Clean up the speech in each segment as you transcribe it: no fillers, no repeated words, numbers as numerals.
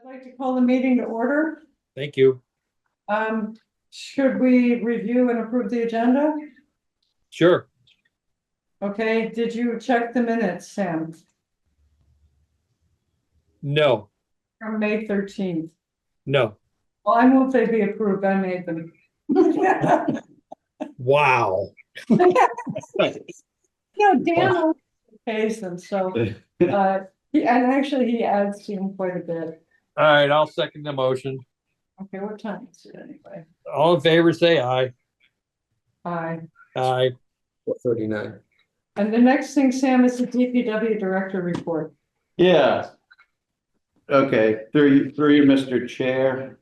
I'd like to call the meeting to order. Thank you. Should we review and approve the agenda? Sure. Okay, did you check the minutes, Sam, No, from May 13th? no. Well, I move they be approved. I made them. Wow. Dan pays them, so, and actually he adds to him quite a bit. All right, I'll second the motion. Okay, what time is it anyway? All in favor, say aye. Aye. Aye. 39. And the next thing, Sam, is the DPW director report. Yeah. Okay, through you, Mr. Chair.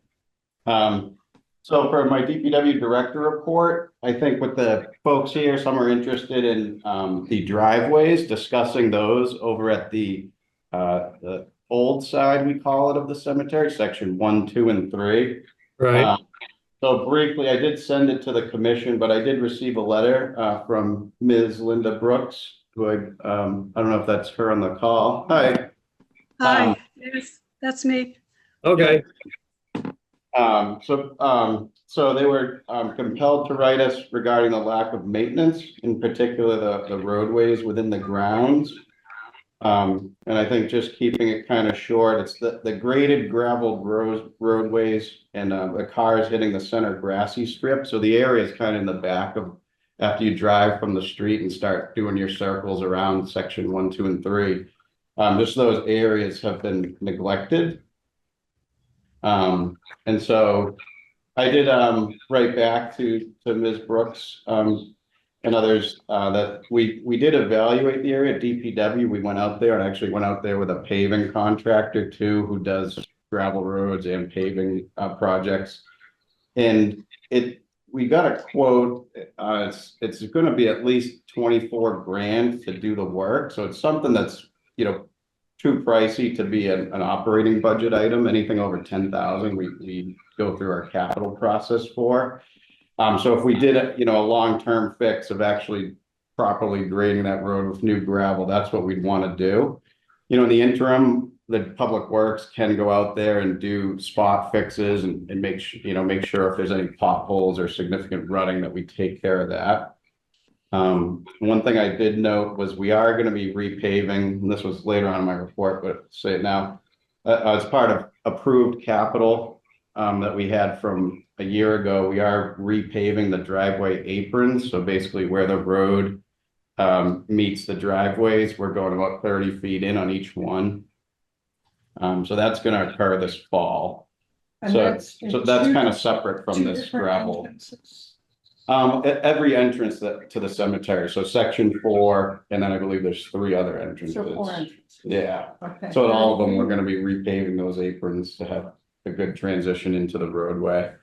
So for my DPW director report, I think with the folks here, some are interested in the driveways, discussing those over at the old side, we call it, of the cemetery, section 1, 2, and 3. Right. So briefly, I did send it to the commission, but I did receive a letter from Ms. Linda Brooks, who I don't know if that's her on the call. Hi. Hi, yes, that's me. Okay. So they were compelled to write us regarding the lack of maintenance, in particular the roadways within the grounds. And I think just keeping it kind of short, it's the graded gravel roadways and the cars hitting the center grassy strip. So the area is kind of in the back of, after you drive from the street and start doing your circles around section 1, 2, and 3. Just those areas have been neglected. And so I did write back to Ms. Brooks and others that we did evaluate the area. DPW, we went out there and actually went out there with a paving contractor too, who does gravel roads and paving projects. And we got a quote. It's going to be at least 24 grand to do the work. So it's something that's, you know, too pricey to be an operating budget item. Anything over 10,000, we go through our capital process for. So if we did a long-term fix of actually properly grading that road with new gravel, that's what we'd want to do. In the interim, the public works can go out there and do spot fixes and make sure if there's any potholes or significant rutting that we take care of that. One thing I did note was we are going to be repaving, and this was later on in my report, but I'll say it now, as part of approved capital that we had from a year ago. We are repaving the driveway aprons. So basically where the road meets the driveways, we're going about 30 feet in on each one. So that's going to occur this fall. And So that's two- kind of separate from two this different gravel. entrances. At every entrance to the cemetery. So section 4, and then I believe there's 3 other entrances. So 4 entrances. Yeah. Okay. So at all of them, we're going to be repaving those aprons to have a good transition into the roadway.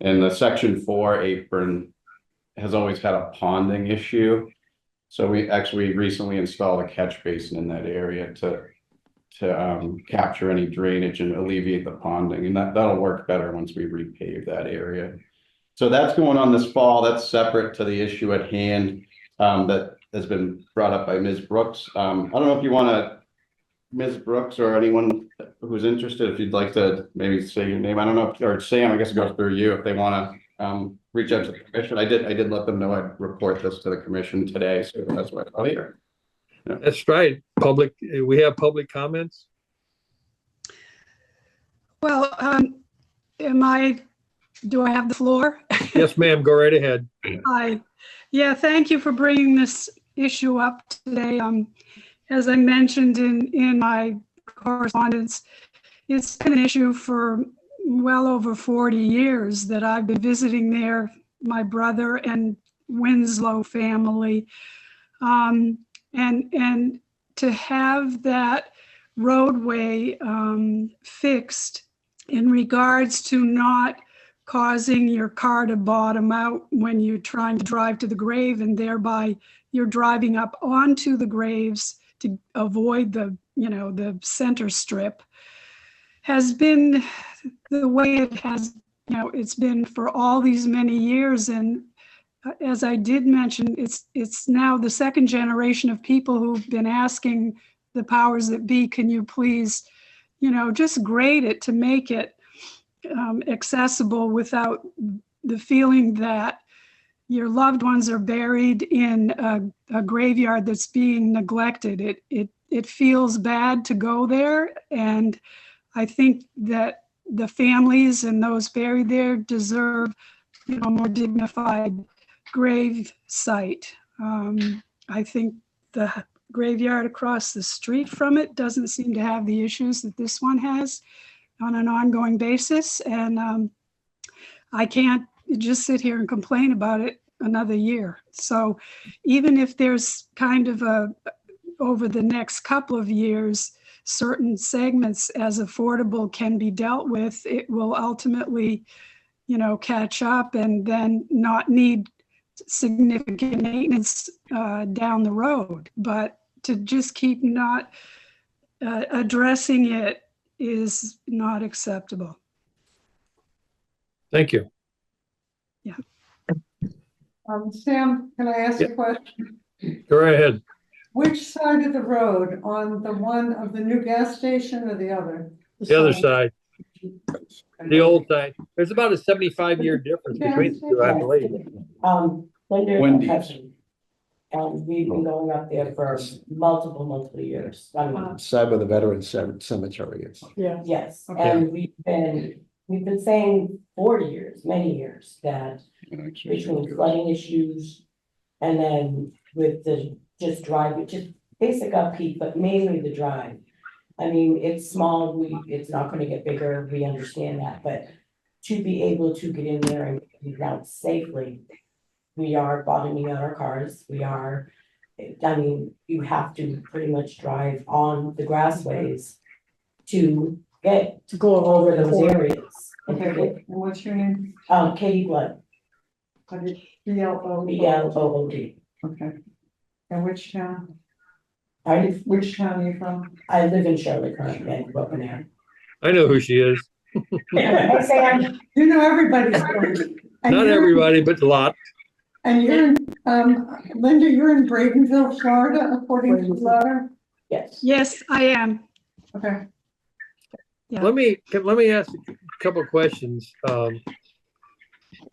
And the section 4 apron has always had a ponding issue. So we actually recently installed a catch basin in that area to capture any drainage and alleviate the ponding. And that'll work better once we repave that area. So that's going on this fall. That's separate to the issue at hand that has been brought up by Ms. Brooks. I don't know if you want to, Ms. Brooks or anyone who's interested, if you'd like to maybe say your name. I don't know, or Sam, I guess it goes through you if they want to reach out to the commission. I did let them know I'd report this to the commission today, so that's why I'm here. Yeah. That's right. We have public comments. Well, do I have the floor? Yes, ma'am. Go right ahead. Hi. Yeah, thank you for bringing this issue up today. As I mentioned in my correspondence, it's been an issue for well over 40 years that I've been visiting there, my brother and Winslow family. And to have that roadway fixed in regards to not causing your car to bottom out when you're trying to drive to the grave, and thereby you're driving up onto the graves to avoid the center strip, has been the way it has, it's been for all these many years. And as I did mention, it's now the second generation of people who've been asking the powers that be, can you please, just grade it to make it accessible without the feeling that your loved ones are buried in a graveyard that's being neglected. It feels bad to go there, and I think that the families and those buried there deserve, a more dignified grave site. I think the graveyard across the street from it doesn't seem to have the issues that this one has on an ongoing basis, and I can't just sit here and complain about it another year. So even if there's kind of over the next couple of years, certain segments as affordable can be dealt with, it will ultimately, catch up and then not need significant maintenance down the road. But to just keep not addressing it is not acceptable. Thank you. Sam, can I ask a question? Go right ahead. Which side of the road, on the one of the new gas station or the other? The other side, the old side. There's about a 75-year difference between the two, I believe. Linda. Wendy's. And we've been going up there for multiple years. I mean, Side where the veterans cemetery is. Yeah. yes, Okay. and we've been saying for years, many years, that between flooding issues and then with the just basic upkeep, but mainly the drive. I mean, it's small, it's not gonna get bigger, we understand that, but to be able to get in there and get out safely, we are bottoming out our cars, you have to pretty much drive on the grassways to go over those areas. Okay, and what's your name? Katie Blood, B-L-O. BLOOD. Okay. And which town? Which town are you from? I live in Shirley currently, and grew up in there. I know who she is. Hey, Sam. You know everybody's story. And Not you're- everybody, but a lot. And you're in, Linda, you're in Bradenville, Florida, according to the letter? Yes. Yes, I am. Okay. Yeah. Let me ask a couple of questions.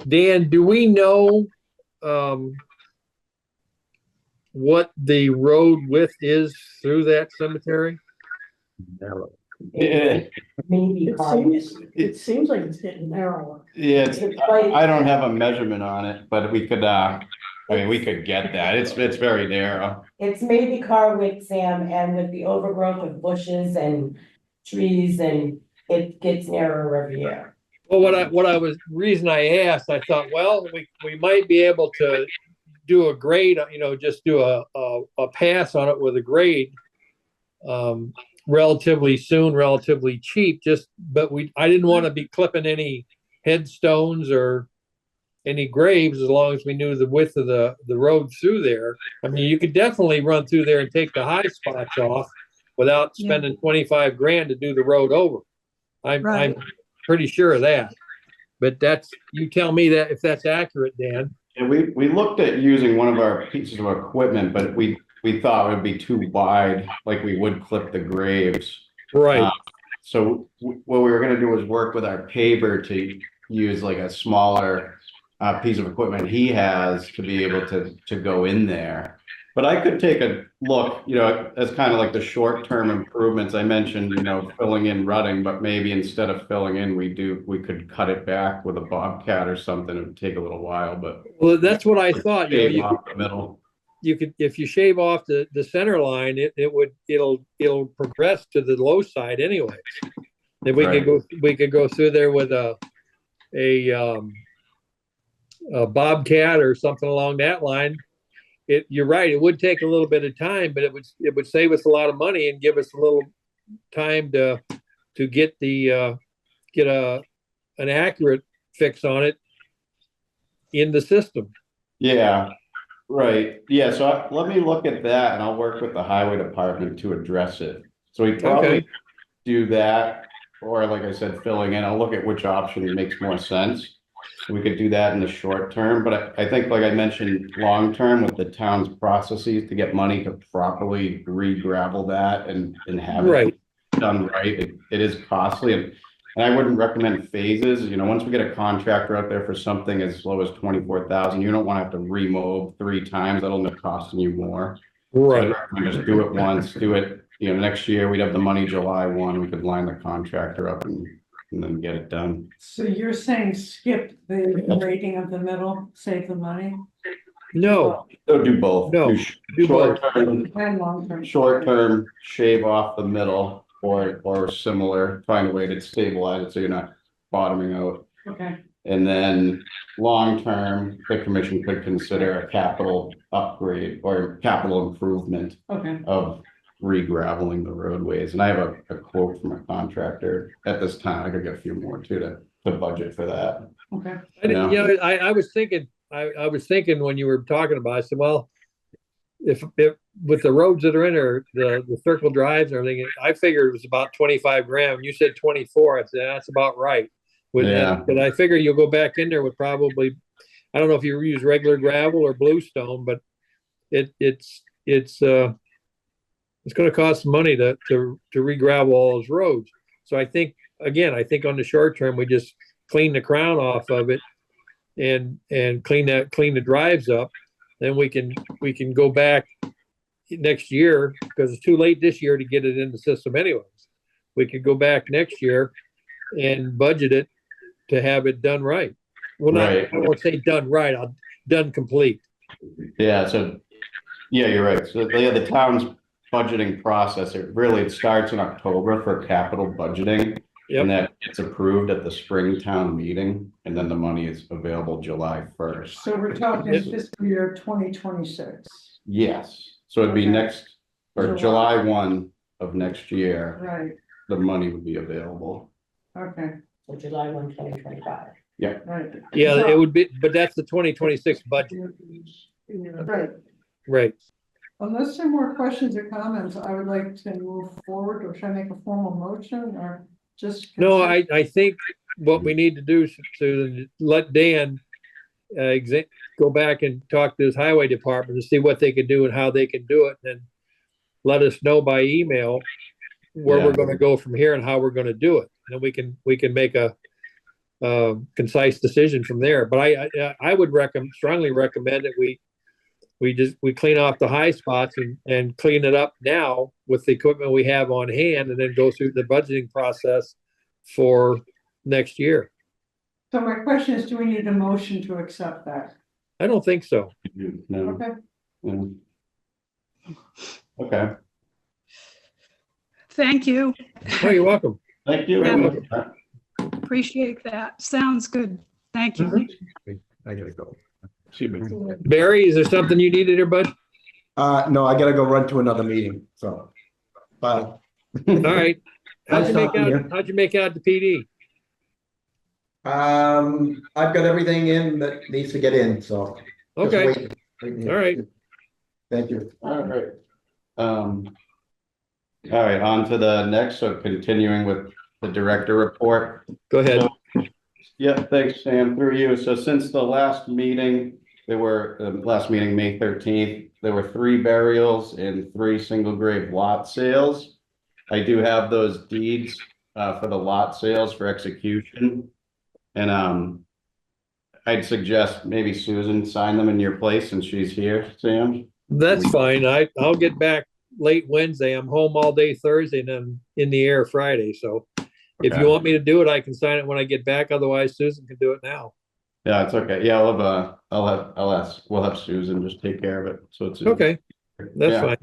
Dan, do we know what the road width is through that cemetery? Yeah, Maybe It seems like it's getting narrower. I don't have a measurement on it, but we could, we could get that. It's very narrow. It's maybe car width, Sam, and with the overgrowth of bushes and trees, and it gets narrower every year. Well, reason I asked, I thought, well, we might be able to do a grade, just do a pass on it with a grade, relatively soon, relatively cheap, but I didn't want to be clipping any headstones or any graves as long as we knew the width of the road through there. I mean, you could definitely run through there and take the high spots off without spending 25 grand to do the road over. I'm pretty sure of that, but you tell me that if that's accurate, Dan. And we looked at using one of our pieces of equipment, but we thought it would be too wide, like we would clip the graves. Right. So what we were gonna do was work with our paver to use like a smaller piece of equipment he has to be able to go in there. But I could take a look, as kind of like the short-term improvements. I mentioned, filling in rutting, but maybe instead of filling in, we could cut it back with a bobcat or something. It would take a little while, but Well, that's what I thought. shave off the middle. You could, if you shave off the center line, it'll progress to the low side anyway. If we could go through there with a bobcat or something along that line. You're right. It would take a little bit of time, but it would save us a lot of money and give us a little time to get an accurate fix on it in the system. Yeah, right. Yeah, so let me look at that and I'll work with the highway department to address it. So we probably do that, or like I said, filling in. I'll look at which option makes more sense. We could do that in the short term, but I think, like I mentioned, long term with the town's processes to get money to properly re-gravel that and have Right. done right, it is costly, and I wouldn't recommend phases, you know, once we get a contractor out there for something as low as 24,000, you don't want to have to remow 3 times, that'll end up costing you more. So I'd Right. recommend just do it once, do it, you know, next year, we'd have the money July 1, we could line the contractor up and then get it done. So you're saying skip the rating of the middle, save the money? No, So do both. No, do both. Short-term, And long-term. short-term, shave off the middle or similar, find a way to stabilize it so you're not bottoming out. Okay, And then long-term, the commission could consider a capital upgrade or capital improvement okay. of re-graveling the roadways. And I have a quote from a contractor at this time. I could get a few more too to budget for that. Okay. I was thinking, I was thinking when you were talking about it, I said, well, if with the roads that are in there, the circle drives and everything, I figured it was about 25 grand. When you said 24, I said, that's about right. Yeah. But I figure you'll go back in there with probably, I don't know if you use regular gravel or bluestone, but it's going to cost money to re-gravel all those roads. So I think on the short term, we just clean the crown off of it and clean the drives up. Then we can go back next year, because it's too late this year to get it in the system anyways. We could go back next year and budget it to have it done right. Well, Right. I won't say done right, done complete. Yeah, so, yeah, you're right. So the town's budgeting process, it starts in October for capital budgeting. Yep. And that gets approved at the spring town meeting, and then the money is available July 1st. So we're talking fiscal year 2026. Yes, so it'd be Okay. next, or July. July 1 of next year, Right, the money would be available. okay, So July 1, 2025. right. Yeah, So- it would be, but that's the 2026 budget, Right. right? Unless there are more questions or comments, I would like to move forward, or should I make a formal motion or just? No, I think what we need to do is to let Dan go back and talk to his highway department to see what they can do and how they can do it, and then let us know by email where Yeah. we're gonna go from here and how we're gonna do it. And we can make a concise decision from there. But I would strongly recommend that we clean off the high spots and clean it up now with the equipment we have on hand, and then go through the budgeting process for next year. So my question is, do we need a motion to accept that? I don't think so. No, Okay, no. Okay, Thank you. Oh, you're welcome. thank you. Yeah. Appreciate that. Sounds good. Thank you. I gotta go. Barry, is there something you needed here, bud? No, I gotta go run to another meeting, so. Bye. All right. How'd you Nice talking to you. make out the PD? I've got everything in that needs to get in, so. just Okay, waiting all right. Thank you. All right. All right, on to the next, so continuing with the director report. Go ahead. Yeah, thanks, Sam, through you. So since the last meeting, May 13th, there were 3 burials and 3 single grave lot sales. I do have those deeds for the lot sales for execution. And I'd suggest maybe Susan sign them in your place since she's here, Sam. That's fine. I'll get back late Wednesday. I'm home all day Thursday and I'm in the air Friday. So if Okay. you want me to do it, I can sign it when I get back. Otherwise, Susan can do it now. Yeah, it's okay. Yeah, we'll have Susan just take care of it. So it's Okay, that's Yeah.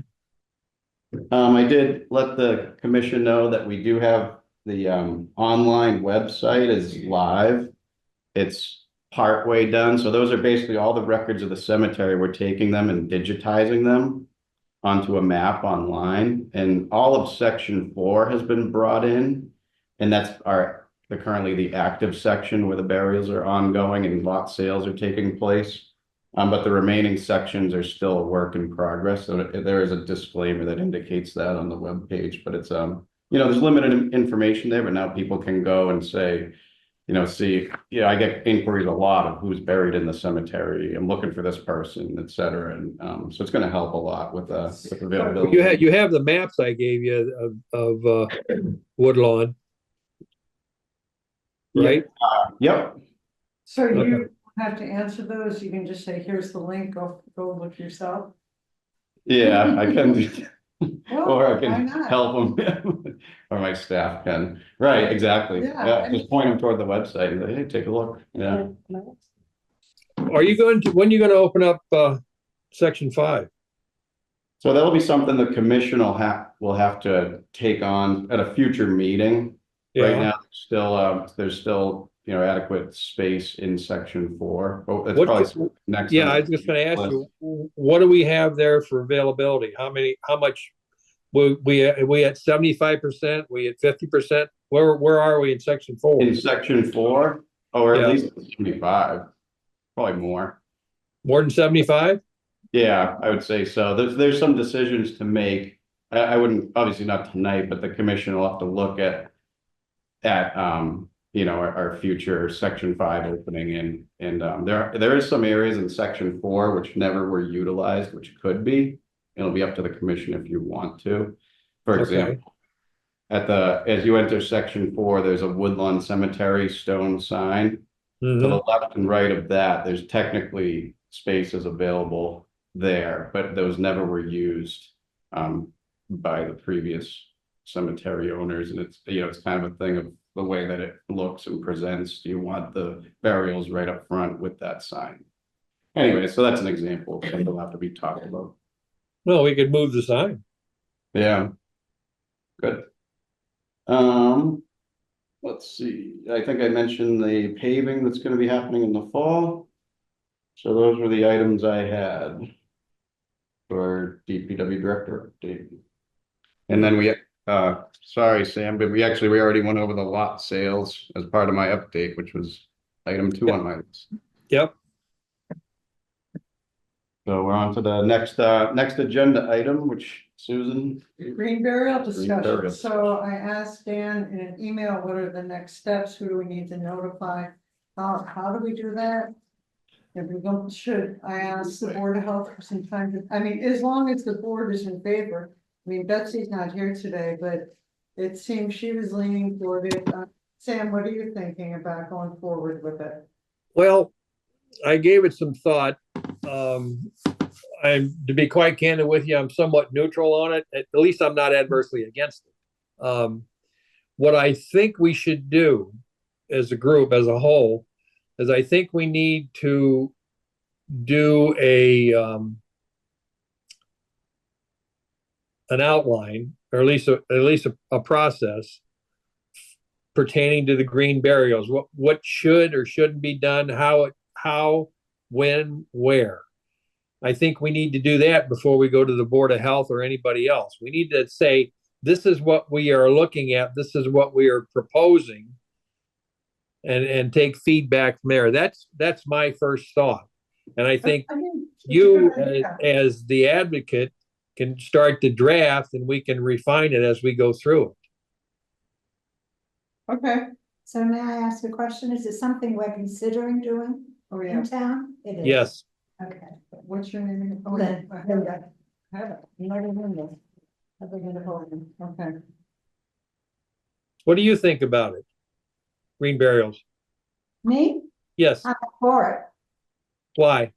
fine. I did let the commission know that we do have the online website is live. It's partway done. So those are basically all the records of the cemetery. We're taking them and digitizing them onto a map online, and all of section 4 has been brought in. And that's currently the active section where the burials are ongoing and lot sales are taking place. But the remaining sections are still a work in progress. So there is a disclaimer that indicates that on the web page, but it's, there's limited information there, but now people can go and say, see, I get inquiries a lot of who's buried in the cemetery. I'm looking for this person, et cetera. And, so it's gonna help a lot with availability. You have the maps I gave you of Woodlawn. Right? Yep, So Okay. you don't have to answer those, you can just say, here's the link, go look yourself. yeah, I can do that. Or I Why can not? help them, or my staff can. Right, exactly. Yeah, Yeah, I mean- just point them toward the website and say, hey, take a look. Yeah. Are you when are you going to open up section 5? So that'll be something the commission will have to take on at a future meeting. Right Yeah. now, there's still, adequate space in section 4. Oh, that's What's- probably next. Yeah, on I the was just going to ask list. you, what do we have there for availability? How much? We at 75%? We at 50%? Where are we in section 4? In section 4, or at Yeah. least 75, probably more. More than 75? Yeah, I would say so. There's some decisions to make. I wouldn't, obviously not tonight, but the commission will have to look at our future section 5 opening and there is some areas in section 4 which never were utilized, which could be. It'll be up to the commission if you want to. For Okay. example, as you enter section 4, there's a Woodlawn Cemetery stone sign. To Mhm. the left and right of that, there's technically spaces available there, but those never were used by the previous cemetery owners. And it's kind of a thing of the way that it looks and presents. Do you want the burials right up front with that sign? Anyway, so that's an example of something that'll have to be talked about. Well, we could move the sign. Yeah. Good. Let's see, I think I mentioned the paving that's gonna be happening in the fall. So those were the items I had for DPW director update. And then sorry, Sam, but we already went over the lot sales as part of my update, which was item 2 on my list. Yep. So we're on to the next agenda item, which Susan. Green burial discussion, burial. so I asked Dan in an email, what are the next steps, who do we need to notify? How do we do that? If we don't, should I ask the Board of Health for some time as long as the board is in favor. Betsy's not here today, but it seems she was leaning toward it. Sam, what are you thinking about going forward with it? Well, I gave it some thought. To be quite candid with you, I'm somewhat neutral on it. At least I'm not adversely against it. What I think we should do as a group, as a whole, is I think we need to do an outline, or at least a process pertaining to the green burials. What should or shouldn't be done, how, when, where. I think we need to do that before we go to the Board of Health or anybody else. We need to say, this is what we are looking at, this is what we are proposing, and take feedback from there. That's my first thought. And I think you, as the advocate, can start the draft and we can refine it as we go through it. Okay. So may I ask a question? Is it something we're considering doing Oh, yeah. in town? It is. Yes. Okay. What's your name? Oh, Lynn. I have it. I have it. You might remember. I think it's important. Okay. What do you think about it? Green burials? Me? Yes. I'm for it. Why?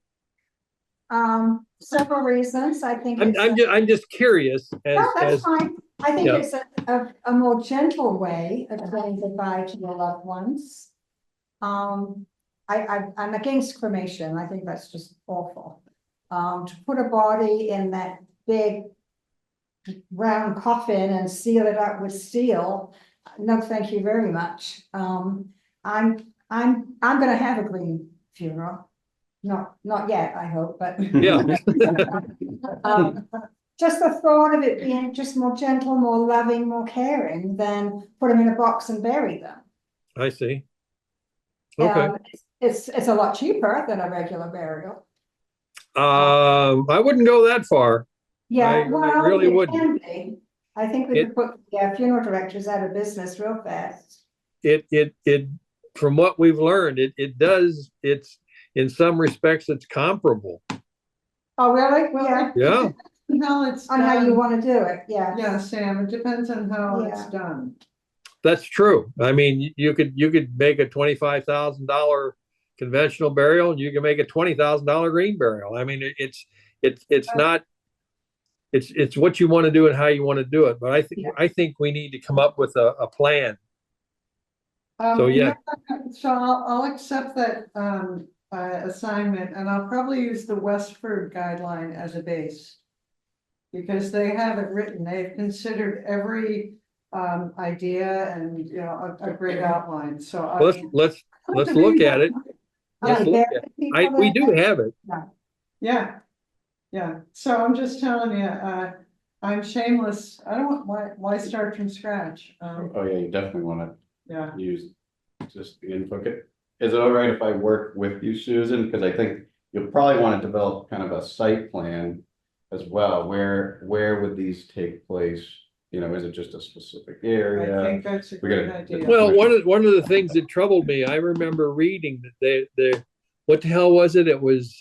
Several reasons. I think. I'm just curious No, that's as fine. I think Yeah. it's a more gentle way of saying goodbye to your loved ones. I'm against cremation. I think that's just awful. To put a body in that big round coffin and seal it up with steel, no, thank you very much. I'm gonna have a green funeral. Not yet, I hope, but. yeah. Just the thought of it being just more gentle, more loving, more caring than put them in a box and bury them. I see. Okay. It's a lot cheaper than a regular burial. I wouldn't go that far. Yeah, I well, really it wouldn't. can be. I think we could put funeral directors out of business real fast. from what we've learned, it does, it's, in some respects, it's comparable. Oh, really? Well, Yeah, it Yeah. depends on how it's on how you done. wanna do it, yeah. Yeah, Sam, it depends on how it's Yeah. done. That's true. I mean, you could make a $25,000 conventional burial, and you can make a $20,000 green burial. I mean, it's not, it's what you want to do and how you want to do it. But Yeah. I think we need to come up with a plan. So, yeah. So I'll accept that, assignment, and I'll probably use the Westford guideline as a base. Because they have it written, they've considered every, idea and, you know, a great outline, so. I Let's mean, let's look at it. Let's look at it. We do have it. Yeah, yeah, so I'm just telling you, I'm shameless, I don't want, why start from scratch? Oh, yeah, you definitely wanna Yeah, use just the input. Is it all right if I work with you, Susan? Because I think you'll probably want to develop kind of a site plan as well. Where would these take place? You know, is it just a specific I area? think that's a We great gotta- idea. Well, one of the things that troubled me, I remember reading that what the hell was it? It was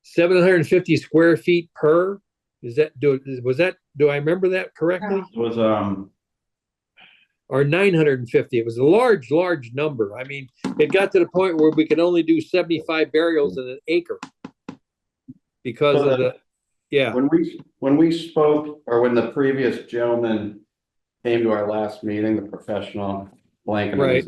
750 square feet per. Is that do I remember that correctly? It was, Or 950? It was a large number. I mean, it got to the point where we could only do 75 burials in an acre because of the, yeah. when we spoke, or when the previous gentleman came to our last meeting, the professional blank. Right.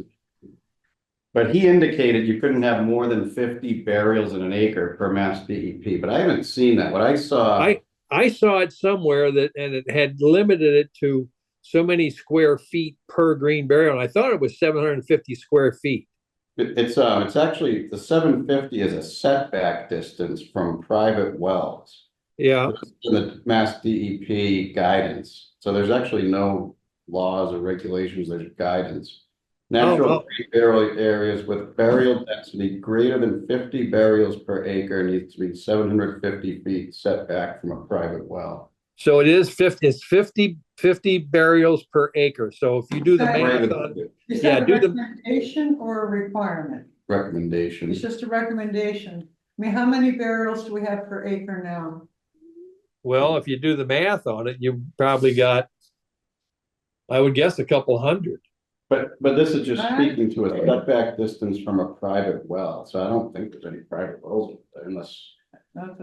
But he indicated you couldn't have more than 50 burials in an acre per Mass DEP, but I haven't seen that. What I saw. I saw it somewhere that, and it had limited it to so many square feet per green burial. And I thought it was 750 square feet. It's actually, the 750 is a setback distance from private wells. Yeah. In the Mass DEP guidance. So there's actually no laws or regulations, there's guidance. Natural burial areas with burial density greater than 50 burials per acre needs to be 750 feet setback from a private well. So it is 50, it's 50 burials per acre. So if you do the math on, Is yeah, that a do the- recommendation or a requirement? Recommendation. It's just a recommendation. I mean, how many burials do we have per acre now? well, if you do the math on it, you probably got, I would guess, a couple hundred. But this is just speaking to a setback distance from a private well, so I don't think there's any private wells there unless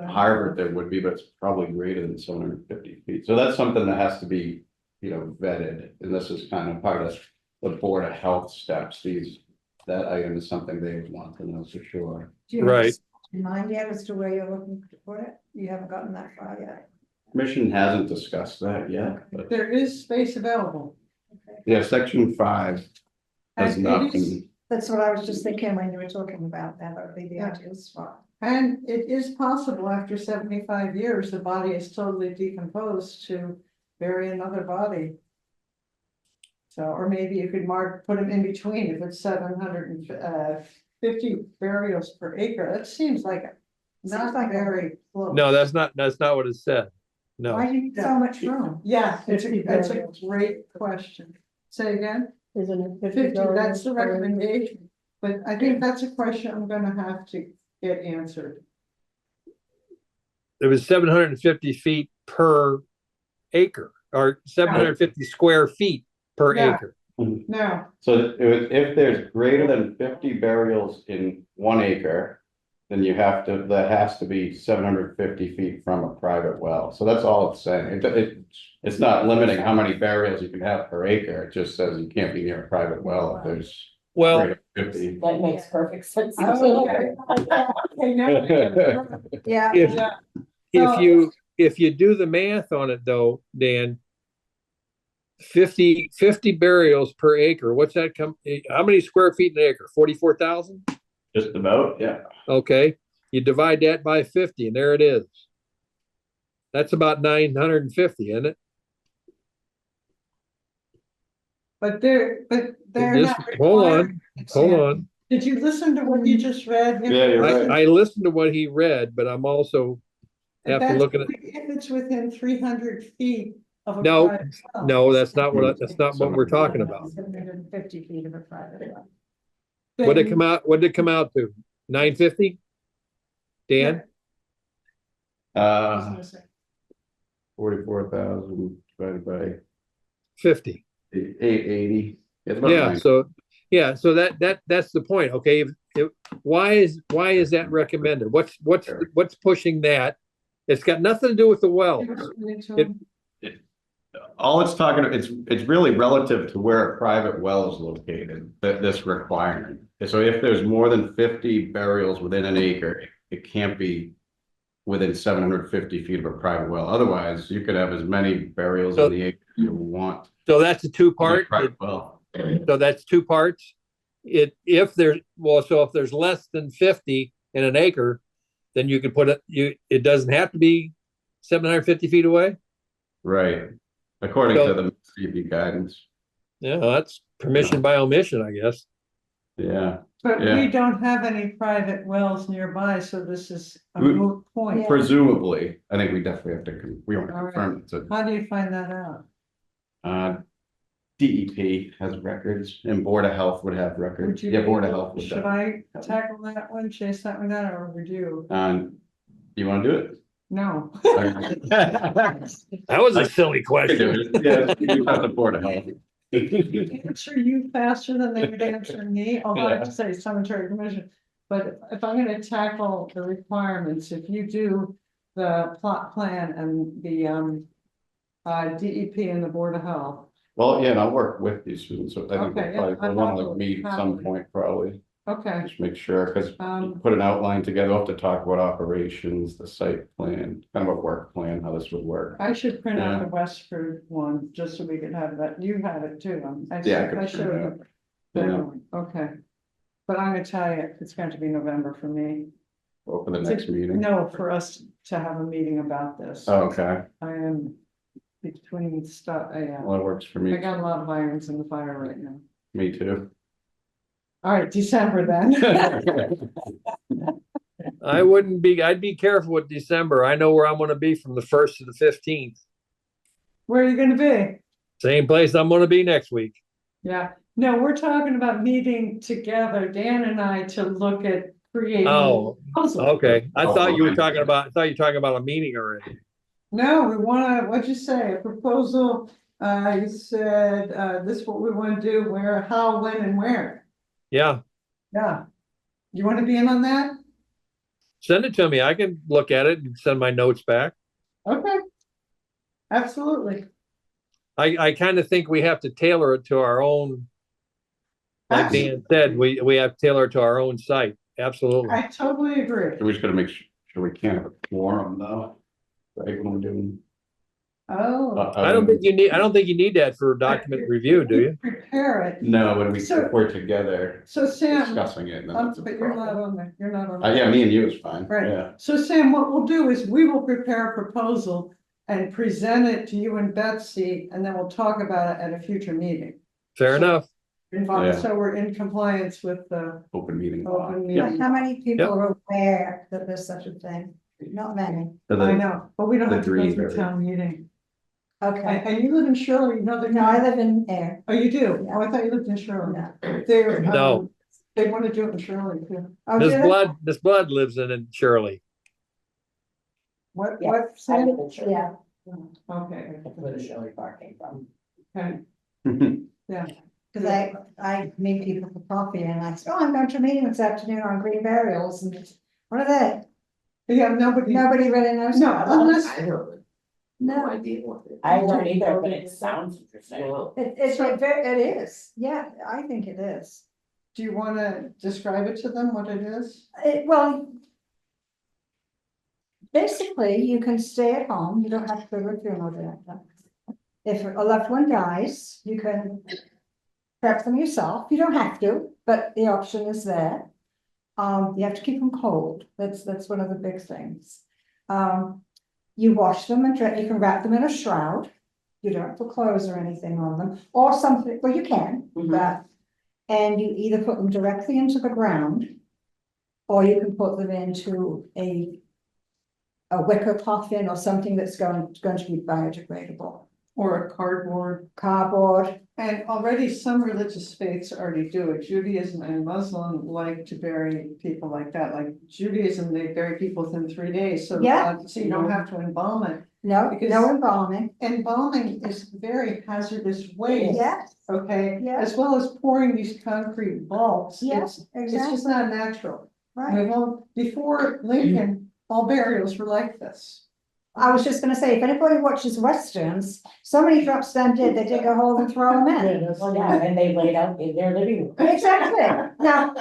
Harvard there would be, but it's probably greater than 750 feet. So that's something that has to be, you know, vetted, and this is kind of part of the Board of Health steps. That item is something they would want to know for sure. Do you have Right. in mind yet as to where you're looking to put it? You haven't gotten that far yet. Commission hasn't discussed that yet, but There is space available. yeah, section 5 has And not it is- been. That's what I was just thinking when you were talking about that, that would be the ideal spot. And it is possible after 75 years, the body is totally decomposed to bury another body. So, or maybe you could put them in between if it's 750 burials per acre. That seems like not very close. No, that's not what it said. No. Why do you need so much room? Yeah, it's a 50 burials. great question. Say again? Isn't it 50, that's the recommendation, but I think that's a question I'm gonna have to get answered. It was 750 feet per acre, or 750 square feet per Yeah. acre. Now, So if there's greater than 50 burials in 1 acre, then that has to be 750 feet from a private well. So that's all it's saying. It's not limiting how many burials you can have per acre. It just says you can't be near a private well if there's Well, greater than 50. That makes perfect sense. Oh, okay. Okay, now, Yeah. if Yeah. if you do the math on it though, Dan, 50 burials per acre, what's that come, how many square feet an acre? 44,000? Just about, yeah. Okay, you divide that by 50 and there it is. That's about 950, isn't it? but they're Just not. hold required. on. Did you listen to what you just read? Yeah, you're right. I listened to what he read, but I'm also have to That's look at it. If it's within 300 feet of a. No, private well. No, that's not what we're talking about. 750 feet of a private well. What'd it come out to? 950? Dan? Uh, 44,000 divided by 50. 880. It's about Yeah, 9. so that's the point, okay? Why is that recommended? What's pushing that? It's got nothing to do with the wells. All it's talking, it's really relative to where a private well is located, that this requirement. So if there's more than 50 burials within an acre, it can't be within 750 feet of a private well. Otherwise, you could have as many burials in the acre you want. So that's a two-part. Private well. So that's two parts. If there's less than 50 in an acre, then you can put it doesn't have to be 750 feet away. Right. According to the CB guidance. Yeah, that's permission by omission, I guess. Yeah. But Yeah. we don't have any private wells nearby, so this is a We- moot point. Presumably, I think we definitely have to, we want to All right. confirm it. How do you find that out? DEP has records and Board of Health would have Would records. you Yeah, be Board of able- Health would. Should I tackle that one, chase that one down, or would you? You want to do it? No. That was a silly question. Yeah, you have the Board of Health. Answer you faster than they would answer me, although I have to say cemetery commission. But if I'm gonna tackle the requirements, if you do the plot plan and the DEP and the Board of Health. Well, yeah, and I'll work with you, Susan, so I think Okay, we'll yeah, probably want to happily, meet at some happily. point, probably, Okay, just make sure, because um, put an outline together, we'll have to talk about operations, the site plan, kind of a work plan, how this would work. I should print out Yeah. the Westford one, just so we can have that. You have it too. Yeah, I could should print it have. out. Yeah, Okay. But I'm gonna tell you, it's going to be November for me. well, for the next meeting. No, for us to have a meeting about this. Oh, okay, I am between stuff, well, that works for I me, got a lot of irons in the fire right now. me too. All right, December then. I'd be careful with December. I know where I'm gonna be from the 1st to the 15th. Where are you gonna be? Same place I'm gonna be next week. Yeah, no, we're talking about meeting together, Dan and I, to look at creating. Oh, a puzzle. Okay, I thought you were talking about a meeting already. No, we wanna, what'd you say, a proposal, you said, this is what we wanna do, where, how, when, and where. Yeah, Yeah. You wanna be in on that? send it to me. I can look at it and send my notes back. Okay. Absolutely. I kind of think we have to tailor it to our own. Like Dan said, we have to tailor it to our own site. Absolutely. I totally agree. We just gotta make sure we can't have a quorum though, right, when we're doing. Oh. I don't think you need that for document review, do you? Prepare it. No, when we, So- if we're together So Sam, discussing it, then that's a but you're not problem. on there, you're not on there. Yeah, me and you is fine, Right. yeah. So Sam, what we'll do is we will prepare a proposal and present it to you and Betsy, and then we'll talk about it at a future meeting. Fair enough. Yeah. So we're in compliance with the Open meeting law. open But meeting. how many people are aware that there's such a thing? Not many. I know, but we don't the have to go dream through area. town meeting. Okay. And you live in Shirley, you know the. No, I live in Ayer. Oh, you do? Oh, I thought you lived in Shirley. No. They're, No. they want to do it in Shirley too. Oh, Miss do they? Blood, lives in Shirley. What, Yeah, what? I Sam? live in Shirley. Yeah, Okay, That's where the Shirley Park came from. okay, because I meet people for coffee and I say, oh, I'm going to a meeting this afternoon on green burials and what are they? yeah, nobody. Nobody really knows. No, about them. unless, No, I don't either, but it sounds interesting. it is. Yeah, I think it is. do you want to describe it to them, what it is? Well, basically, you can stay at home, you don't have to go to a funeral director. If a loved one dies, you can prep them yourself, you don't have to, but the option is there. You have to keep them cold, that's one of the big things. You wash them and you can wrap them in a shroud. You don't put clothes or anything on them, or something, well, you can, Mhm. but. And you either put them directly into the ground. Or you can put them into a wicker coffin or something that's going to be biodegradable. Or a cardboard? Cardboard, And already some religious faiths already do it. Judaism and Muslim like to bury people like that. Like Judaism, they bury people within 3 days, so Yeah. so you don't have to embalm it. No, Because- no embalming. Embalming is very hazardous waste. Yes, Okay, Yeah. as well as pouring these concrete vaults. yes, It's just exactly, not natural. right. Before Lincoln, all burials were like this. I was just gonna say, if anybody watches Westerns, somebody drops down dead, they dig a hole and throw them in. Well, yeah, and they laid out in their living room. Exactly. Now,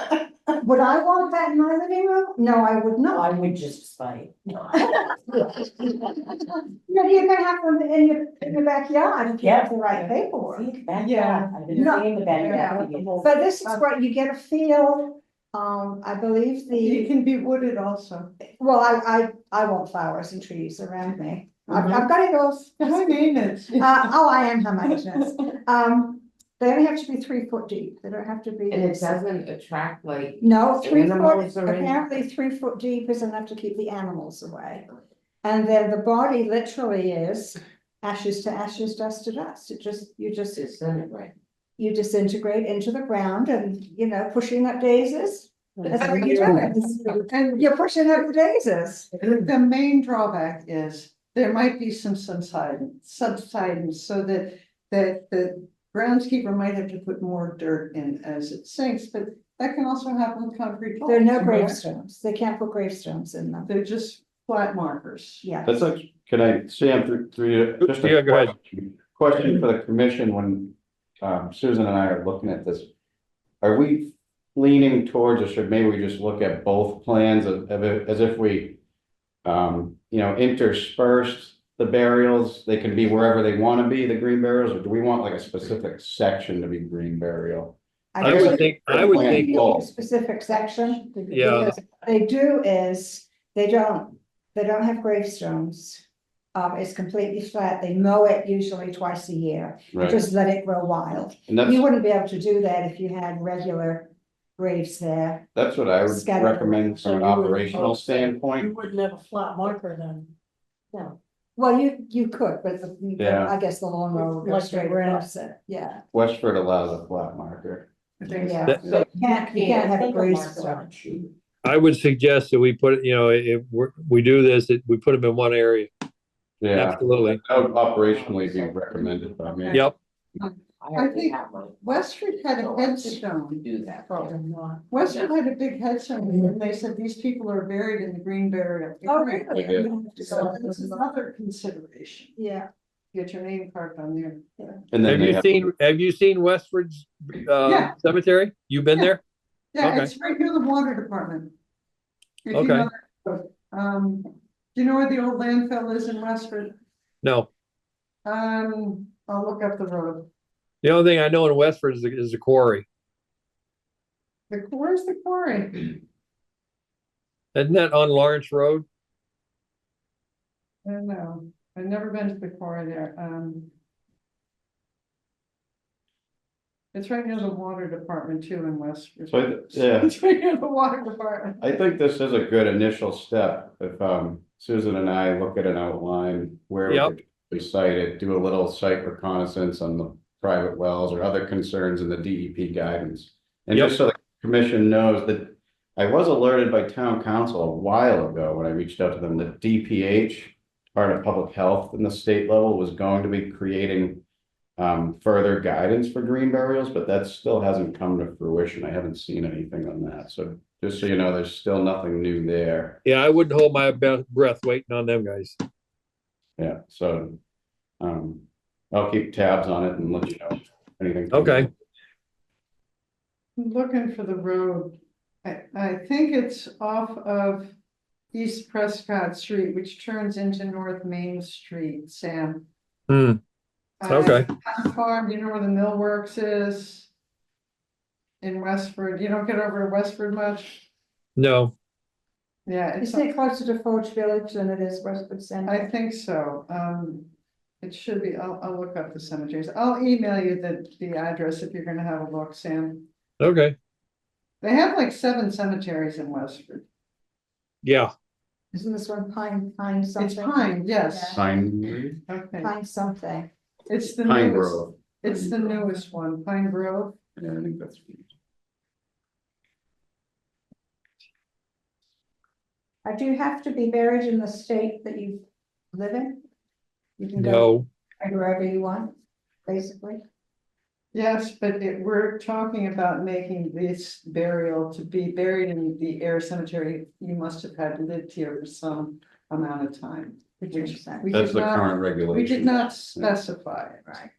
would I want that in my living room? No, I would No, not. I would just fight. No, you're gonna have them in your backyard if you have the right paperwork. Yeah. I've been No. seeing the backyard. But this is what you get a feel, I believe It the, can be wooded also. well, I want flowers and trees around me. Mhm. I've got it all. I mean, it's. Oh, I am homogeneous. They only have to be 3 foot deep. They don't have to be. And it doesn't attract like, No, 3 foot, Animals are in- apparently 3 foot deep is enough to keep the animals away. And then the body literally is ashes to ashes, dust to dust. You just disintegrate. you disintegrate into the ground and, pushing up daisies. That's what you're doing. And You're pushing up the daisies. the main drawback is there might be some subsidence so that the groundskeeper might have to put more dirt in as it sinks, but that can also happen with concrete. There are no vaults, correct? gravestones. They can't put gravestones in them. They're just flat markers. Yeah. That's like, can I, Sam, through you, just Yeah, a go ahead. question for the commission when Susan and I are looking at this. Are we leaning towards, or should maybe we just look at both plans as if we interspersed the burials? They can be wherever they want to be, the green burials, or do we want like a specific section to be green burial? I would think, A specific section. Yeah. Because they do is, they don't have gravestones. It's completely flat. They mow it usually twice a year. Right, Just let it grow wild. and that's, You wouldn't be able to do that if you had regular graves there. that's what I would Scattered. recommend So from an you would- operational standpoint. You wouldn't have a flat marker then. No. Well, you could, but Yeah. I guess the lawnmower would go Like straight the grass. across it. Yeah, Westford allows a flat marker. I think yeah. That- So you can't have a Take marker gravestone. on a sheet. I would suggest that we put, if we do this, we put them in one area. Yeah, Absolutely. that would operationally be recommended by me. Yep. I think have one. Westford had a So headstone. Do that. Westford had a big headstone, and they said these people are buried in the green burial. Oh, area. really? Yeah. So this is another consideration. Yeah. Get your name carved on there. And then Have you seen Westford's Yeah. cemetery? You've been Yeah. there? Yeah, Okay. it's right near the water department. If you Okay. know that road. Do you know where the old landfill is in Westford? No. I'll look up the road. The only thing I know in Westford is the quarry. Where's the quarry? Isn't that on Lawrence Road? I don't know. I've never been to the quarry there. It's right near the water department too in Westford. So, yeah, It's right near the water department. I think this is a good initial step. If Susan and I look at an outline where Yep. we cite it, do a little site reconnaissance on the private wells or other concerns in the DEP guidance. And Yep. just so the commission knows that I was alerted by town council a while ago when I reached out to them that DPH, part of public health in the state level, was going to be creating further guidance for green burials, but that still hasn't come to fruition. I haven't seen anything on that. So just so you know, there's still nothing new there. Yeah, I wouldn't hold my breath waiting on them guys. Yeah, so I'll keep tabs on it and let you know if anything. Okay. I'm looking for the road. I think it's off of East Prescott Street, which turns into North Main Street, Sam. Hmm. Okay. Farm, you know where the millworks is? In Westford, you don't get over to Westford much? No. Yeah, it's, Isn't it closer to Forge Village than it is Westwood Center? I think so. It should be, I'll look up the cemeteries. I'll email you the address if you're gonna have a look, Sam. Okay. They have like 7 cemeteries in Westford. Yeah. Isn't this one Pine It's something? Pine, yes. Pine, Okay, Pine something. it's the Pine newest. Grove. It's the newest one, Pine Grove. Yeah, I think that's. Do you have to be buried in the state that you live in? You can go No, wherever you want, basically. Yes, but we're talking about making this burial to be buried in the Ayer Cemetery. You must have had lived here for some amount of time. Which makes sense. We That's did the not, current regulation. we did not specify it. Right.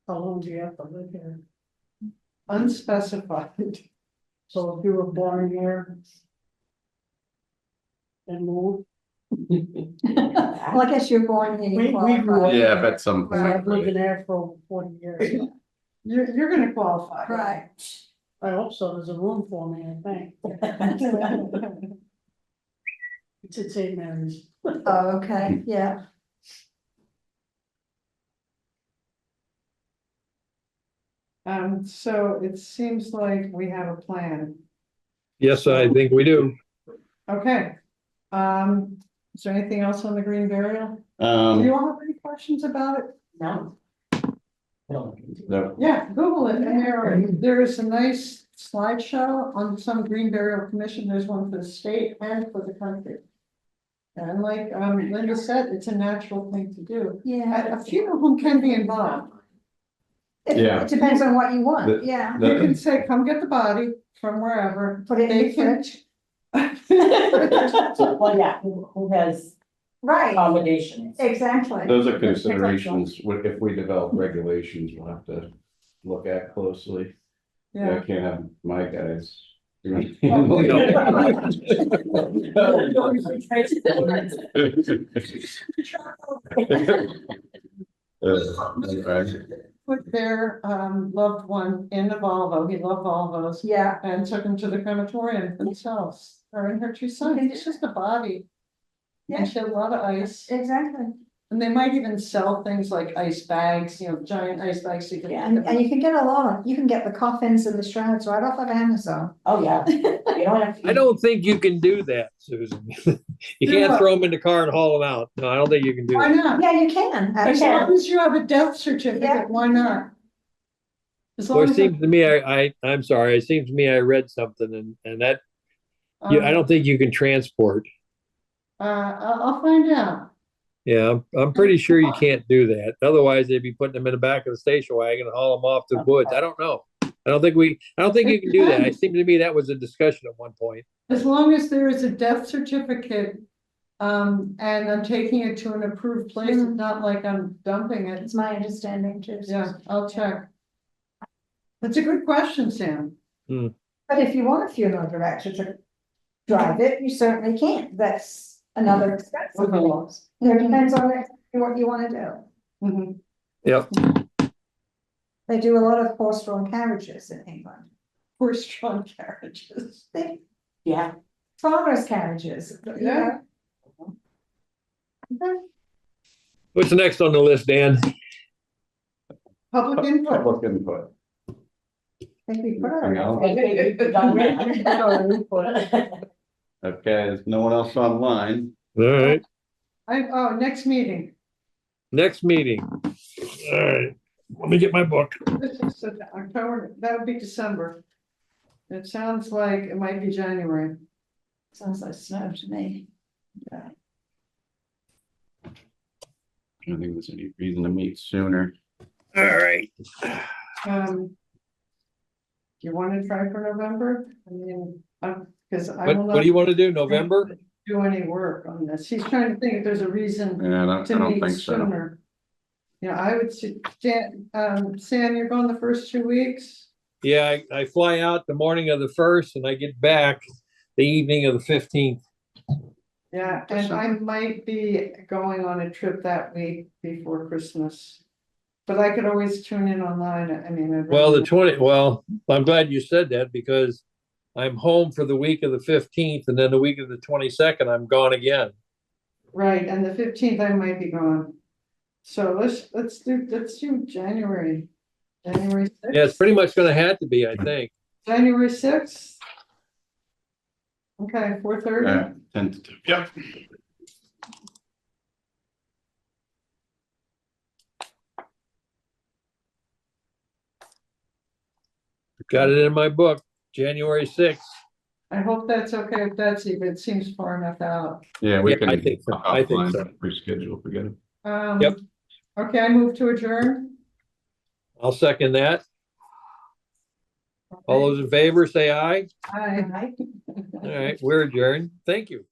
How long do you have to live here? Unspecified. So if you were born here. And moved, Well, I guess you're born here. you We grew qualify. up- Yeah, at some and I've point. lived there for 40 years. You're gonna qualify. Right. I hope so, there's a room for me, I think. It's at St. Mary's. Oh, okay, yeah. So it seems like we have a plan. yes, I think we do. Okay. Is there anything else on the green burial? Do you all have any questions about it? No. No. No, Yeah, Google it, and there is a nice slideshow on some green burial commission, there's one for the state and for the country. And like, Linda said, it's a natural thing to do. Yeah. A few of them can be involved. Yeah. It depends on what you want, The- yeah. You can say, come get the body from wherever. Put it in They your can. fridge. Well, yeah, who has Right, accommodations? exactly. those are considerations, if we develop regulations, we'll have to look at closely. Yeah, I Yeah, can't have my guys. doing- Right. put their loved one in a Volvo, he loved Volvos, Yeah, and took him to the crematorium themselves, her and her two sons, it's just a body. Yeah. And she had a lot of ice, exactly. and they might even sell things like ice bags, giant ice bags. So you can. Yeah, and you can get a lot of, you can get the coffins and the shrouds right off of Amazon. Oh, yeah. You don't have to. I don't think you can do that, Susan. You Do can't what? throw them in the car and haul them out. No, I don't think you can do Why that. not? Yeah, you can, As actually. long as you have a death certificate, Yeah. why not? As Well, long it as. seems to me, I'm sorry, it seems to me I read something and that, I don't think you can transport. I'll find out. Yeah, I'm pretty sure you can't do that. Otherwise, they'd be putting them in the back of the station wagon and haul them off to the woods. I don't know. I don't think you can do that. It seemed to me that was a discussion at one point. As long as there is a death certificate, and I'm taking it to an approved place, it's not like I'm dumping it. It's my understanding too. Yeah, I'll check. That's a good question, Sam. But if you want a funeral director to drive it, you certainly can. That's another expense. It depends on what you want to do. Mhm. Yep. They do a lot of horse-drawn carriages in England. Horse-drawn carriages. They, Yeah. farmers' carriages. you Yeah. know. What's next on the list, Dan? Public input. Public input. I think we put Anything else? Okay, there's no one else online. All right, Next meeting. next meeting. All right, let me get my book. This is October, that would be December. It sounds like it might be January. Sounds like snow to me. I don't think there's any reason to meet sooner. All right. Do you want to try for November? I mean, because I What, will what do not you want to do? November? do any work on this. He's trying to think if there's a reason Yeah, I to don't meet think so. sooner. I would suggest, Sam, you're going the first 2 weeks? Yeah, I fly out the morning of the 1st and I get back the evening of the 15th. Yeah, and I might be going on a trip that week before Christmas. But I could always tune in online. I mean. Well, I'm glad you said that because I'm home for the week of the 15th and then the week of the 22nd, I'm gone again. Right, and the 15th I might be gone. So let's do January. January 6th. Yeah, it's pretty much gonna have to be, I think. January 6th. Okay, 4:30. Tentative, yep. Got it in my book, January 6th. I hope that's okay with Betsy, but it seems far enough out. Yeah, we Yeah, can. I think so. I think offline so. Reschedule, forget it. Yep. Okay, I move to adjourn. I'll second that. All those in favor, say aye. Aye. All right, we're adjourned. Thank you.